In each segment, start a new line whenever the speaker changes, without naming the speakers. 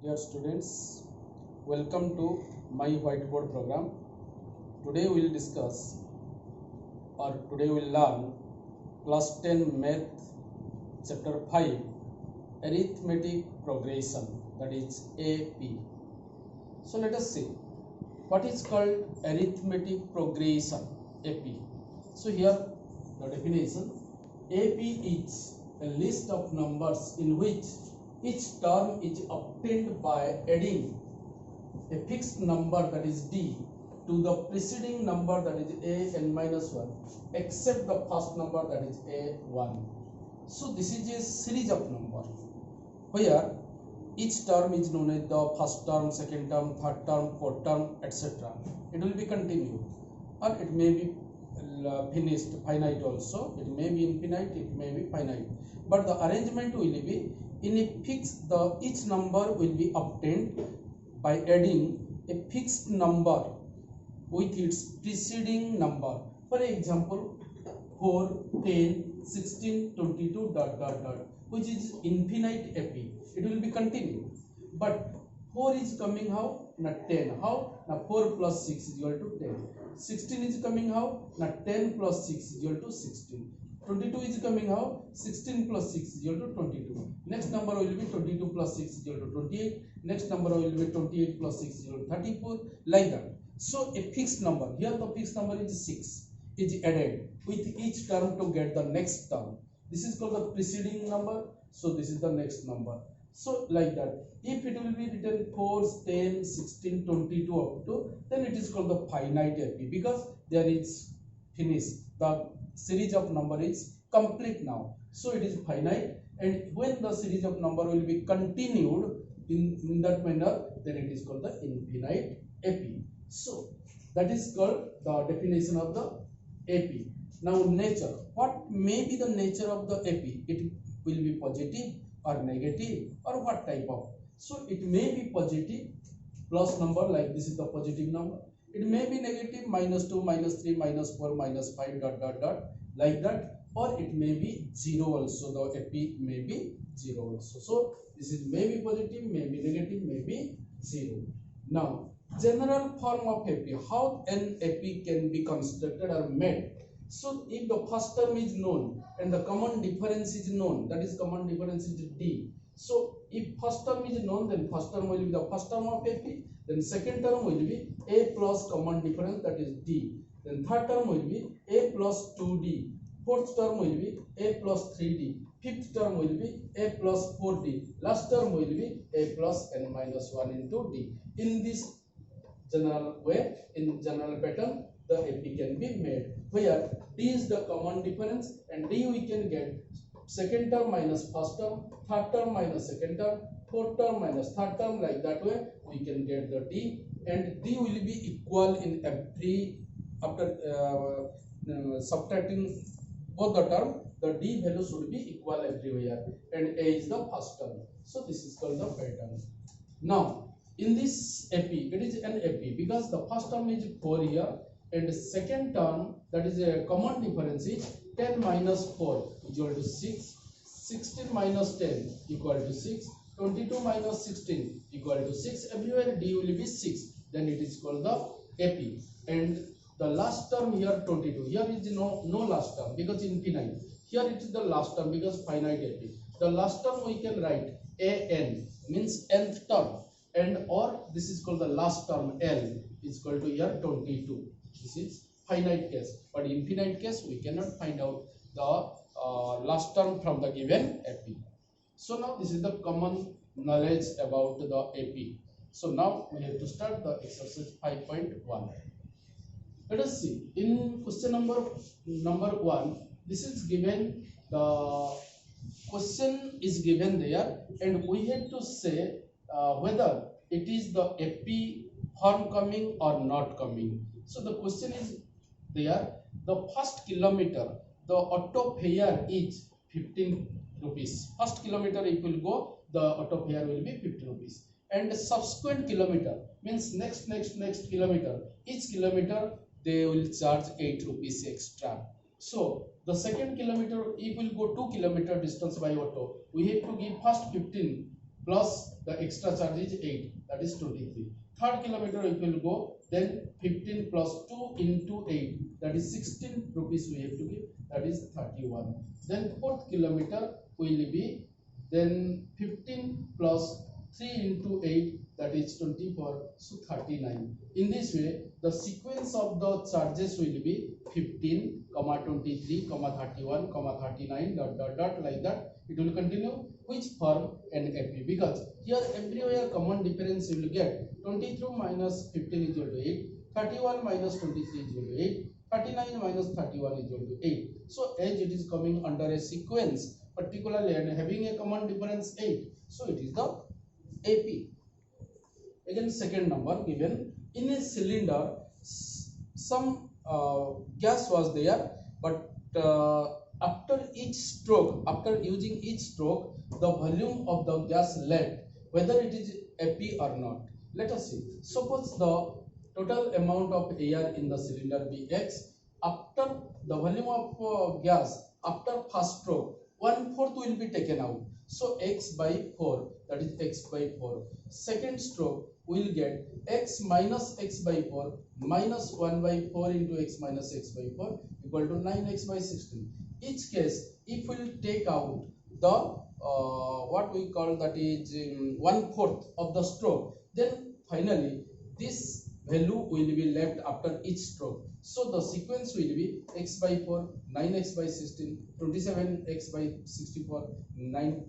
Dear students, welcome to my whiteboard program. Today we will discuss today we will learn class 10 math chapter 5 arithmetic progression, that is AP. So let us see what is called arithmetic progression, AP. So here the definition: AP is a list of numbers in which each term is obtained by adding a fixed number, that is D, to the preceding number, that is a n minus 1, except the first number, that is a1. So this is a series of numbers where each term is known as the first term, second term, third term, fourth term, etc. It will be continued, or it may be finished, finite also. It may be infinite, it may be finite, but the arrangement will be in a fixed, each number will be obtained by adding a fixed number with its preceding number. For example, 4, 10, 16, 22, dot dot dot, which is infinite AP. It will be continued, but 4 is coming how? Not 10. How? Now 4 plus 6 is equal to 10. 16 is coming how? Now 10 plus 6 is equal to 16. 22 is coming how? 16 plus 6 is equal to 22. Next number will be 22 plus 6 is equal to 28. Next number will be 28 plus 6 is equal to 34. Like that. So a fixed number, here the fixed number is 6, is added with each term to get the next term. This is called the preceding number. So this is the next number. So like that. If it will be written 4, 10, 16, 22 up to, then it is called the finite AP, because there is finished. The series of number is complete now. So it is finite, and when the series of number will be continued in that manner, then it is called the infinite AP. So that is called the definition of the AP. Now nature. What may be the nature of the AP? It will be positive or negative, or what type of? So it may be positive, plus number, like this is the positive number. It may be negative, -2, -3, -4, -5, dot dot dot, like that. Or it may be 0 also. The AP may be 0 also. So this is may be positive, may be negative, may be 0. Now general form of AP, how an AP can be constructed or made. So if the first term is known and the common difference is known, that is common difference is D. So if first term is known, then first term will be the first term of AP. Then second term will be A plus common difference, that is D. Then third term will be A plus 2D. Fourth term will be A plus 3D. Fifth term will be A plus 4D. Last term will be A plus n minus 1 into D. In this general way, in general pattern, the AP can be made, where D is the common difference, and D we can get second term minus first term, third term minus second term, fourth term minus third term. Like that way we can get the D, and D will be equal in every, after subtracting both the term, the D value should be equal everywhere, and A is the first term. So this is called the pattern. Now in this AP, it is an AP because the first term is 4 here, and the second term, that is a common difference, is 10 minus 4 equal to 6, 16 minus 10 equal to 6, 22 minus 16 equal to 6. Everywhere D will be 6. Then it is called the AP. And the last term here 22. Here is no last term because infinite. Here it is the last term because finite AP. The last term we can write AN, means nth term, and or this is called the last term L is equal to here 22. This is finite case, but infinite case we cannot find out the last term from the given AP. So now this is the common knowledge about the AP. So now we have to start the exercise 5.1. Let us see. In question number 1, this is given, the question is given there, and we have to say whether it is the AP form coming or not coming. So the question is there, the first kilometer, the auto fare is 15 rupees. First kilometer if will go, the auto fare will be 50 rupees. And the subsequent kilometer means next kilometer, each kilometer they will charge 8 rupees extra. So the second kilometer, if will go 2 kilometer distance by auto, we have to give first 15 plus the extra charge is 8, that is 23. Third kilometer if we will go, then 15 plus 2 into 8, that is 16 rupees we have to give, that is 31. Then fourth kilometer will be then 15 plus 3 into 8, that is 24, so 39. In this way, the sequence of the charges will be 15, 23, 31, 39, dot dot dot, like that. It will continue, which form an AP, because here everywhere common difference you will get. 23 minus 15 is equal to 8, 31 minus 23 is equal to 8, 39 minus 31 is equal to 8. So as it is coming under a sequence particularly and having a common difference 8, so it is the AP. Again, second number given, in a cylinder some gas was there, but after each stroke, after using each stroke, the volume of the gas left, whether it is AP or not. Let us see. Suppose the total amount of air in the cylinder be X. After the volume of gas after first stroke, 1/4 will be taken out. So X by 4, that is X by 4. Second stroke we will get X minus X by 4 minus 1 by 4 into X minus X by 4 equal to 9X by 16. Each case, if we will take out the what we call, that is 1/4 of the stroke, then finally this value will be left after each stroke. So the sequence will be X by 4, 9X by 16, 27X by 64, 9.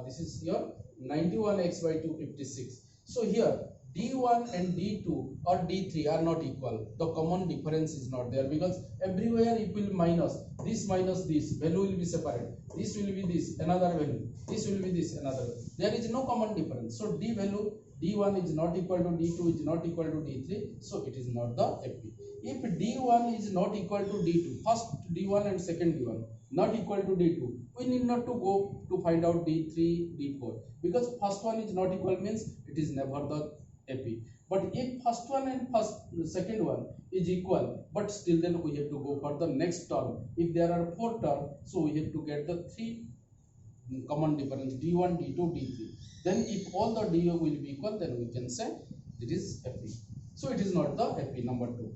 This is your 91X by 256. So here D1 and D2 or D3 are not equal. The common difference is not there, because everywhere it will minus this, value will be separate. This will be this, another value. This will be this, another value. There is no common difference. So D value, D1 is not equal to D2, is not equal to D3. So it is not the AP. If D1 is not equal to D2, first D1 and second D1 not equal to D2, we need not to go to find out D3, D4, because first one is not equal means it is never the AP. But if first one and second one is equal, but still then we have to go for the next term. If there are 4 terms, so we have to get the 3 common difference, D1, D2, D3. Then if all the D will be equal, then we can say it is AP. So it is not the AP, number 2.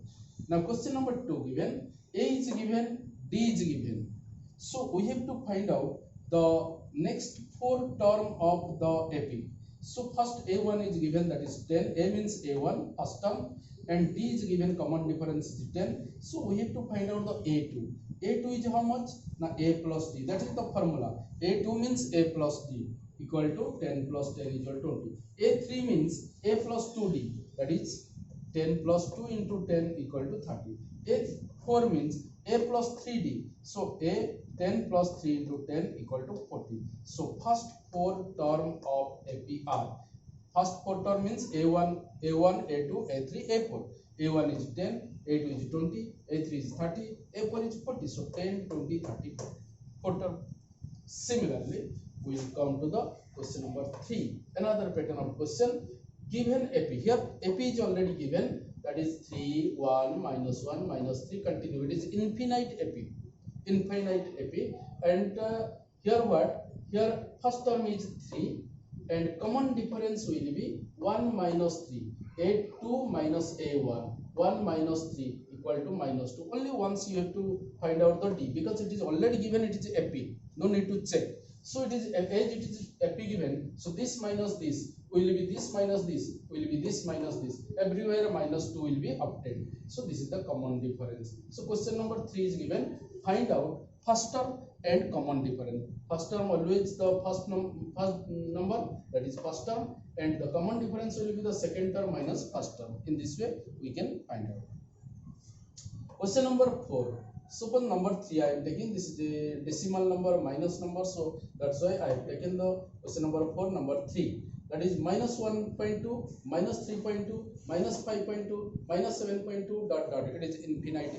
Now question number 2 given, A is given, D is given. So we have to find out the next 4 term of the AP. So first A1 is given, that is 10. A means A1 first term, and D is given common difference is 10. So we have to find out the A2. A2 is how much? Now A plus D. That is the formula. A2 means A plus D equal to 10 plus 10 equal to 20. A3 means A plus 2D, that is 10 plus 2 into 10 equal to 30. A4 means A plus 3D. So A 10 plus 3 into 10 equal to 40. So first 4 term of AP are. First 4 term means A1, A2, A3, A4. A1 is 10, A2 is 20, A3 is 30, A4 is 40. So 10, 20, 30, 40. 4 term. Similarly, we will come to the question number 3. Another pattern of question. Given AP. Here AP is already given. That is 3, 1, minus 1, minus 3. Continue. It is infinite AP. Infinite AP. And here what? Here first term is 3. And common difference will be 1 minus 3. A2 minus A1. 1 minus 3 equal to minus 2. Only once you have to find out the D, because it is already given, it is AP. No need to check. So it is, as it is AP given, so this minus this will be this minus this, will be this minus this. Everywhere minus 2 will be obtained. So this is the common difference. So question number 3 is given. Find out first term and common difference. First term always the first number, that is first term, and the common difference will be the second term minus first term. In this way we can find out. Question number 4. Suppose number 3 I am taking, this is the decimal number, minus number, so that's why I have taken the question number 4, number 3. That is minus 1.2, minus 3.2, minus 5.2, minus 7.2, dot dot. It is infinite.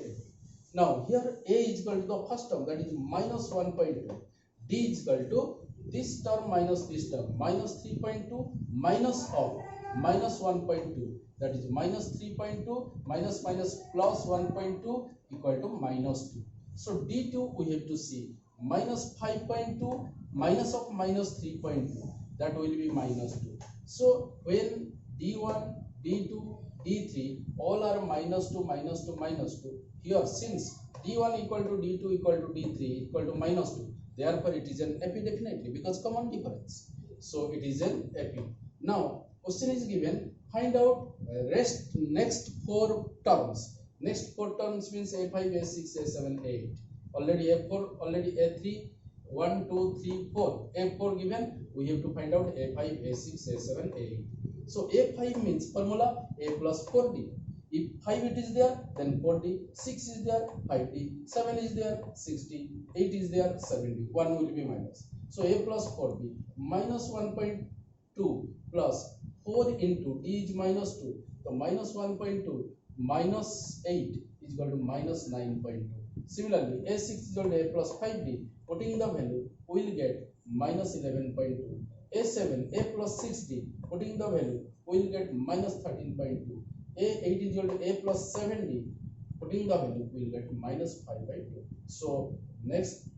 Now here A is equal to the first term, that is minus 1.2. D is equal to this term minus this term, minus 3.2 minus of minus 1.2. That is minus 3.2 minus minus plus 1.2 equal to minus 2. So D2 we have to see minus 5.2 minus of minus 3.2. that will be minus 2. So when d1, d2, d3 all are minus 2, minus 2, minus 2, here since d1 equal to d2 equal to d3 equal to minus 2, therefore it is an epi definitely because common difference. So it is an epi. Now question is given, find out rest next 4 terms. Next 4 terms means a5, a6, a7, a8. Already a4, already a3, 1, 2, 3, 4. a4 given, we have to find out a5, a6, a7, a8. So a5 means formula a plus 4d. If 5 it is there, then 4d, 6 is there, 5d, 7 is there, 6d, 8 is there, 7d. 1 will be minus. So a plus 4d minus 1.2 plus 4 into d is minus 2. So minus 1.2 minus 8 is equal to minus 9.2. Similarly, a6 is equal to a plus 5d. Putting the value, we will get minus 11.2. a7, a plus 6d. Putting the value, we will get minus 13.2. a8 is equal to a plus 7d. Putting the value, we will get minus 5/2. So next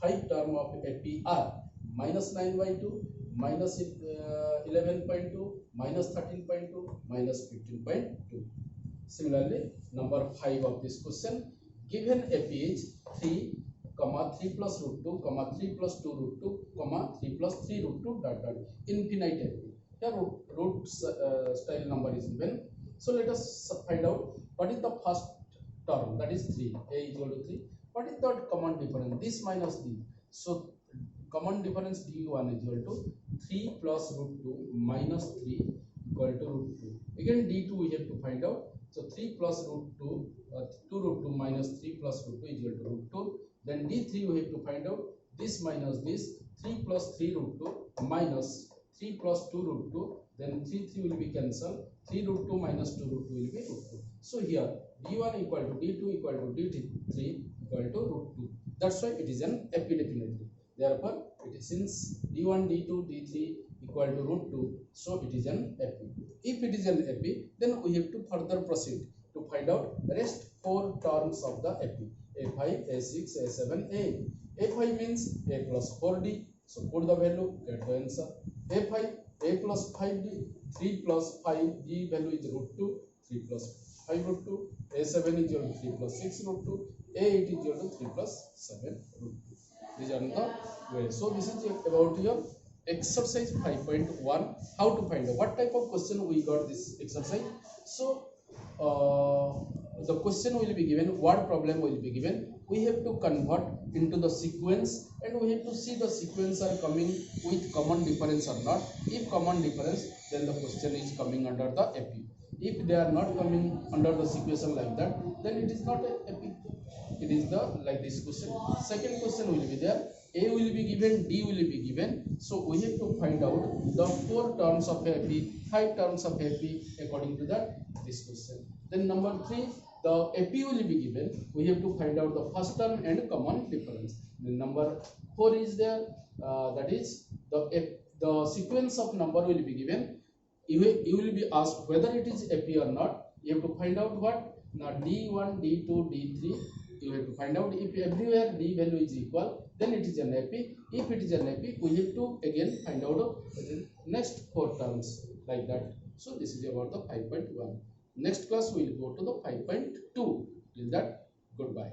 5 term of AP are minus 9/2, minus 11.2, minus 13.2, minus 15.2. Similarly, number 5 of this question, given AP is 3, 3 plus root 2, 3 plus 2 root 2, 3 plus 3 root 2 dot dot infinite AP. Here root style number is given. So let us find out what is the first term, that is 3, a is equal to 3. What is the common difference? This minus d. So common difference d1 is equal to 3 plus root 2 minus 3 equal to root 2. Again d2 we have to find out. So 3 plus root 2, 2 root 2 minus 3 plus root 2 is equal to root 2. Then d3 we have to find out this minus this, 3 plus 3 root 2 minus 3 plus 2 root 2, then 3 will be cancelled, 3 root 2 minus 2 root 2 will be root 2. So here d1 equal to d2 equal to d3 equal to root 2. That's why it is an epi definitely. Therefore, it is since d1, d2, d3 equal to root 2, so it is an epi. If it is an epi, then we have to further proceed to find out rest 4 terms of the epi. a5, a6, a7, a8. a5 means a plus 4d, so put the value, get the answer. a5, a plus 5d, 3 plus 5, d value is root 2, 3 plus 5 root 2, a7 is equal to 3 plus 6 root 2, a8 is equal to 3 plus 7 root 2. These are the ways. So this is about your exercise 5.1, how to find out what type of question we got this exercise. So the question will be given, word problem will be given, we have to convert into the sequence and we have to see the sequence are coming with common difference or not. If common difference, then the question is coming under the epi. If they are not coming under the sequence like that, then it is not a epi. It is the like this question. Second question will be there, a will be given, d will be given. So we have to find out the 4 terms of epi, 5 terms of epi according to that this question. Then number 3, the epi will be given. We have to find out the first term and common difference. Then number 4 is there, that is the sequence of number will be given. You will be asked whether it is epi or not. You have to find out what. Now d1, d2, d3. You have to find out if everywhere d value is equal, then it is an epi. If it is an epi, we have to again find out the next 4 terms like that. So this is about the 5.1. Next class we will go to the 5.2. Till that, goodbye.